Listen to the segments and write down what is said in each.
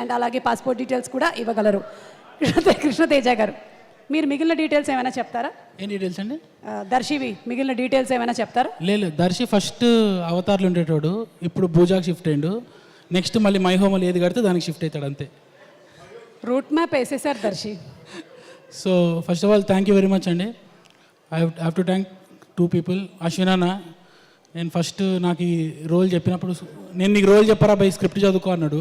And అలాగే passport details కూడా ఇవ్వగలరు. కృష్ణతేజ గారు, మీరు మిగిలిన డీటెయిల్స్ ఏమైనా చెప్తారా? ఏం డీటెయిల్స్ అండి? దర్శివి మిగిలిన డీటెయిల్స్ ఏమైనా చెప్తారా? లేదు, దర్శి ఫస్ట్ అవతార్లు ఉండేటోడు, ఇప్పుడు పూజాకి షిఫ్ట్ అయ్యిండు. నెక్స్ట్ మళ్ళీ మై హోమల్ ఏది కడితే దానికి షిఫ్ట్ అవుతాడు అంతే. రూట్ మ్యాప్ వేసేసారు Darshi. So first of all thank you very much అండి. I have to thank 2 people. Ashwin అన్న, నేను ఫస్ట్ నాకు ఈ రోల్ చెప్పినప్పుడు, నేను నీకు రోల్ చెప్పారా బై స్క్రిప్ట్ చదువుకో అన్నాడు.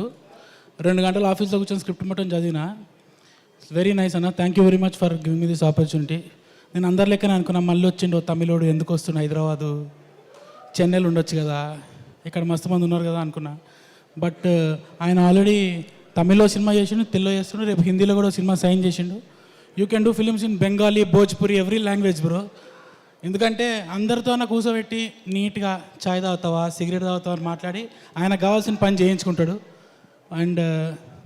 2 గంటలు ఆఫీస్లో కూర్చొని స్క్రిప్ట్ మొత్తం చదివినా. వెరీ నైస్ అన్న, thank you very much for giving me this opportunity. నేను అందరి లెక్కనే అనుకున్నా, మళ్ళీ వచ్చిండు తమిళోడు, ఎందుకు వస్తున్నా హైదరాబాదు, చెన్నైలో ఉండొచ్చు కదా, ఇక్కడ మస్తు మంది ఉన్నారు కదా అనుకున్నా. బట్ ఆయన ఆల్రెడీ తమిళ్లో సినిమా చేసిండు, తెలుగులో చేస్తుండు, రేపు హిందీలో కూడా సినిమా సైన్ చేసిండు. You can do films in Bengali, Bhojpuri, every language bro. ఎందుకంటే అందరితో కూర్చోబెట్టి నీట్గా చాయ్ తాగుతావా, సిగరెట్ తాగుతావా అని మాట్లాడి ఆయనకు కావాల్సిన పని చేయించుకుంటాడు. And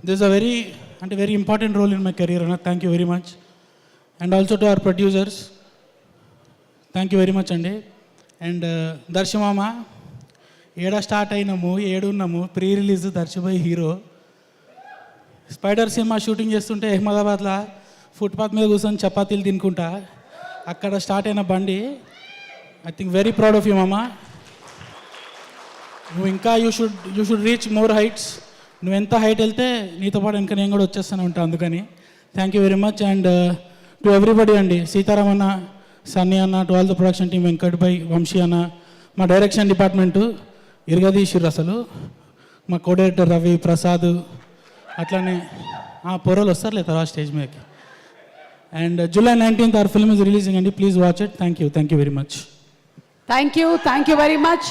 this a very important role in my career అన్న. Thank you very much. And also to our producers, thank you very much అండి. అండ్ దర్శమామ, ఏడా స్టార్ట్ అయినాము, ఏడున్నాము, ప్రీ రిలీజ్ దర్శిపోయి హీరో. స్పైడర్ సినిమా షూటింగ్ చేస్తుంటే అహ్మదాబాద్లో ఫుట్పాత్ మీద కూర్చొని చపాతీలు తినుకుంటా అక్కడ స్టార్ట్ అయిన బండి. I think very proud of you మామ. నువ్వు ఇంకా you should reach more heights. నువ్వు ఎంత హైట్ వెళ్తే నీతో పాటు ఇంకా నేను కూడా వచ్చేస్తాను ఉంటాను. అందుకని thank you very much. And to everybody అండి, సీతారాం అన్న, సన్నీ అన్న, to all the production team, Venkat భాయ్, వంశీ అన్న, మా డైరెక్షన్ డిపార్ట్మెంటు ఇరగదీసిర్రు అసలు, మా కో డైరెక్టర్ రవి, ప్రసాద్, అట్లనే పొరలు వస్తారు లేదా తర్వాత స్టేజ్ మీదకి. And July 19th our film is releasing అండి, please watch it. Thank you very much. Thank you very much.